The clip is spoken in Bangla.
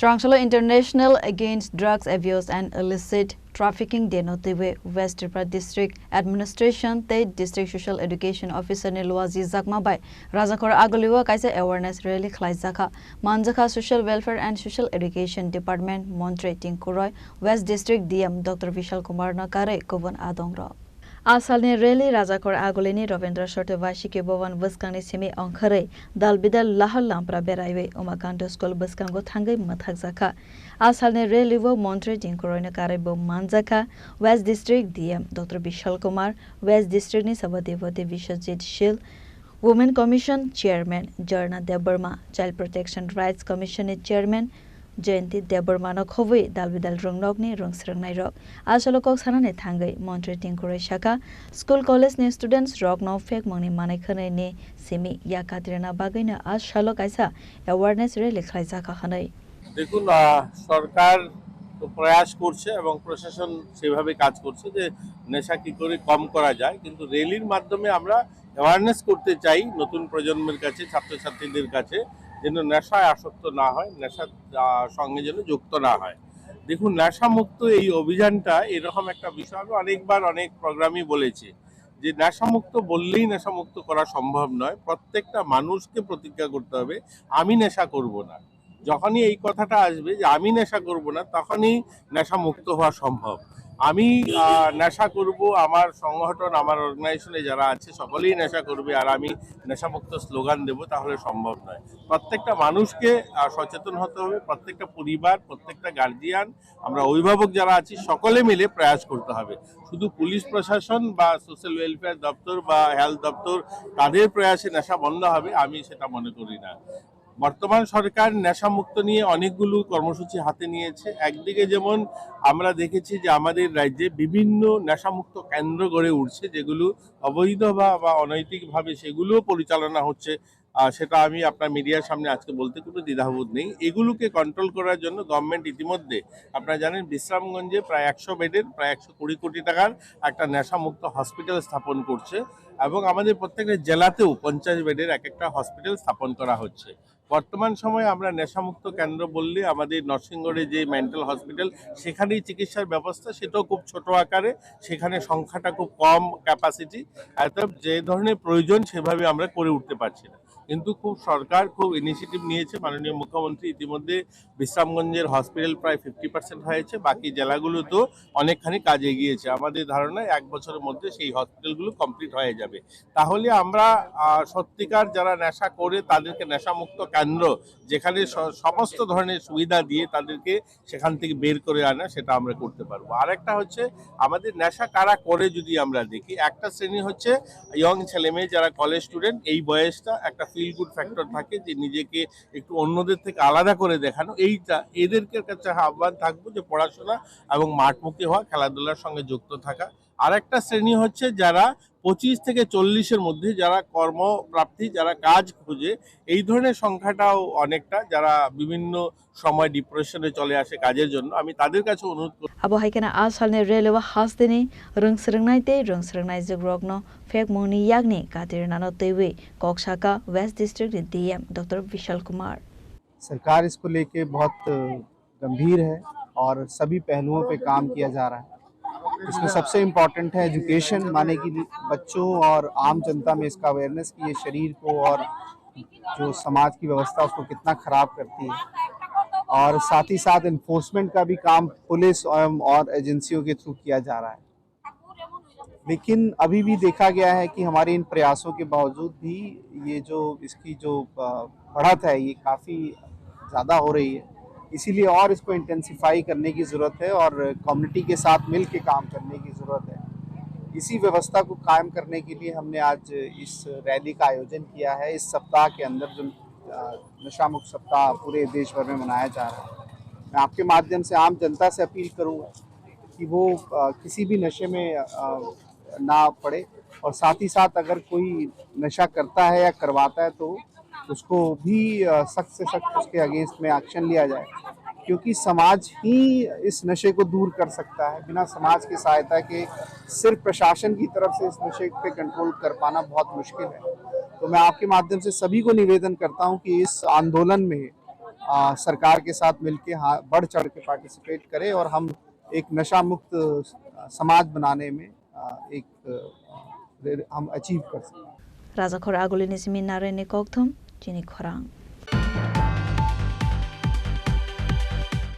Srangshalo International Against Drugs Abuse and Illicit Trafficking Day notiwe West Tripura District Administration te District Social Education Officer Nilwazi Zakma bai Rajakor Agoliwa kaisa awareness rally khlai zakha Manjakha Social Welfare and Social Education Department Montre Tinkuroy West District DM Dr. Vishal Kumar Nakare Kovan Adongra Asalni rally Rajakor Agolini Ravindra Shortevashi ke Bovan Buskani Simi Ankare Dalbidal Lahal Lampra Beraiwe Umakanto School Buskango Thangai Mathak Zakha Asalni rally wo Montre Tinkuroy Nakare Bo Manjaka West District DM Dr. Vishal Kumar West District ni Sabadevati Vishajit Shil Women Commission Chairman Jarna Debarma Child Protection Rights Commission ni Chairman Jayanti Debarmana Khove Dalbidal Rungnogni Rungsrangnai Rock Asalokok Sanane Thangai Montre Tinkuroy Shaka School College ni students rock no fake mangni manai khanai ni semi yakatrena bagaina asalok aisa awareness rally khlai zakha khanai দেখুন সরকার তো প্রয়াস করছে এবং প্রশাসন সেভাবে কাজ করছে যে নেশা কি করে কম করা যায় কিন্তু র্যালির মাধ্যমে আমরা অ্যাওয়ারনেস করতে চাই নতুন প্রজন্মের কাছে ছাত্রছাত্রীদের কাছে যেন নেশায় আসক্ত না হয় নেশার সঙ্গে যেন যুক্ত না হয় দেখুন নেশামুক্ত এই অভিযানটা এরকম একটা বিষয় আমি অনেকবার অনেক প্রোগ্রামই বলেছি যে নেশামুক্ত বললেই নেশামুক্ত করা সম্ভব নয় প্রত্যেকটা মানুষকে প্রতিজ্ঞা করতে হবে আমি নেশা করব না যখনই এই কথাটা আসবে যে আমি নেশা করব না তখনই নেশা মুক্ত হওয়া সম্ভব আমি নেশা করব আমার সংগঠন আমার অর্গানাইজেশনে যারা আছে সকলেই নেশা করবে আর আমি নেশামুক্ত স্লোগান দেব তাহলে সম্ভব নয় প্রত্যেকটা মানুষকে সচেতন হতে হবে প্রত্যেকটা পরিবার প্রত্যেকটা গার্জিয়ান আমরা অভিভাবক যারা আছি সকলে মিলে প্রয়াস করতে হবে শুধু পুলিশ প্রশাসন বা সোশ্যাল ওয়েলফেয়ার দপ্তর বা হেলথ দপ্তর তাদের প্রয়াসে নেশা বন্ধ হবে আমি সেটা মনে করি না বর্তমান সরকার নেশামুক্ত নিয়ে অনেকগুলো কর্মসূচি হাতে নিয়েছে একদিকে যেমন আমরা দেখেছি যে আমাদের রাজ্যে বিভিন্ন নেশামুক্ত কেন্দ্র গড়ে উঠছে যেগুলো অবৈধ বা অনৈতিকভাবে সেগুলোও পরিচালনা হচ্ছে সেটা আমি আপনার মিডিয়ার সামনে আজকে বলতে কোনো দ্বিধাবোধ নেই এগুলোকে কন্ট্রোল করার জন্য গভর্নমেন্ট ইতিমধ্যে আপনারা জানেন বিশ্রামগঞ্জে প্রায় 100 বেডের প্রায় 120 কোটি টাকার একটা নেশামুক্ত হসপিটাল স্থাপন করছে এবং আমাদের প্রত্যেকটা জেলাতেও 50 বেডের একটা হসপিটাল স্থাপন করা হচ্ছে বর্তমান সময়ে আমরা নেশামুক্ত কেন্দ্র বললে আমাদের নরসিংগড়ে যে মেন্টাল হসপিটাল সেখানেই চিকিৎসার ব্যবস্থা সেটাও খুব ছোট আকারে সেখানে সংখ্যাটা খুব কম ক্যাপাসিটি যে ধরনের প্রয়োজন সেভাবে আমরা করে উঠতে পারছি না কিন্তু সরকার খুব ইনিশিয়েটিভ নিয়েছে মাননীয় মুখ্যমন্ত্রী ইতিমধ্যে বিশ্রামগঞ্জের হসপিটাল প্রায় 50% হয়েছে বাকি জেলাগুলোতেও অনেকখানি কাজ এগিয়েছে আমাদের ধারণায় 1 বছরের মধ্যে সেই হসপিটালগুলো কমপ্লিট হয়ে যাবে তাহলে আমরা সত্যিকার যারা নেশা করে তাদেরকে নেশামুক্ত কেন্দ্র যেখানে সমস্ত ধরনের সুবিধা দিয়ে তাদেরকে সেখান থেকে বের করে আনা সেটা আমরা করতে পারবো আরেকটা হচ্ছে আমাদের নেশা কারা করে যদি আমরা দেখি একটা শ্রেণী হচ্ছে ইয়ং ছেলেমেয়ে যারা কলেজ স্টুডেন্ট এই বয়সটা একটা ফিল গুড ফ্যাক্টর থাকে যে নিজেকে একটু অন্যদের থেকে আলাদা করে দেখানো এইটা এদেরকে কাছে আহ্বান থাকবো যে পড়াশোনা এবং মাঠমুখী হওয়া খেলাধুলার সঙ্গে যুক্ত থাকা আরেকটা শ্রেণী হচ্ছে যারা 25 থেকে 40-এর মধ্যে যারা কর্মপ্রাপ্তি যারা কাজ খুঁজে এই ধরনের সংখ্যাটাও অনেকটা যারা বিভিন্ন সময় ডিপ্রেশনে চলে আসে কাজের জন্য আমি তাদের কাছে অনুরোধ করব abo haikena asalni relewa hasdini rungsrangnai jogrogno fek moni yagni katirnano tewe kokshaka West District DM Dr. Vishal Kumar सरकार इसको लेके बहुत गंभीर है और सभी पहलुओं पे काम किया जा रहा है इसमें सबसे इम्पोर्टेंट है एजुकेशन माने कि बच्चों और आम जनता में इसका अवेयरनेस कि ये शरीर को और जो समाज की व्यवस्था उसको कितना खराब करती है और साथ ही साथ इन्फोर्समेंट का भी काम पुलिस और एजेंसियों के थ्रू किया जा रहा है लेकिन अभी भी देखा गया है कि हमारे इन प्रयासों के बावजूद भी ये जो इसकी जो बढ़त है ये काफ़ी ज़्यादा हो रही है इसीलिए और इसको इंटेंसिफाई करने की ज़रूरत है और कम्युनिटी के साथ मिल के काम करने की ज़रूरत है इसी व्यवस्था को कायम करने के लिए हमने आज इस रैली का आयोजन किया है इस सप्ताह के अंदर जो नशा मुक्त सप्ताह पूरे देश भर में मनाया जा रहा है मैं आपके माध्यम से आम जनता से अपील करूँगा कि वो किसी भी नशे में ना पड़े और साथ ही साथ अगर कोई नशा करता है या करवाता है तो उसको भी सख्त से सख्त उसके अगेंस्ट में एक्शन लिया जाए क्योंकि समाज ही इस नशे को दूर कर सकता है बिना समाज की सहायता के सिर्फ प्रशासन की तरफ से इस नशे पे कंट्रोल कर पाना बहुत मुश्किल है तो मैं आपके माध्यम से सभी को निवेदन करता हूं कि इस आंदोलन में सरकार के साथ मिलके बढ़ चढ़ के पार्टिसिपेट करें और हम एक नशा मुक्त समाज बनाने में हम अचीव कर सकें। राजाखोर आगुलिनि सिमिनारे ने कोकथुम चिनी खोरांग।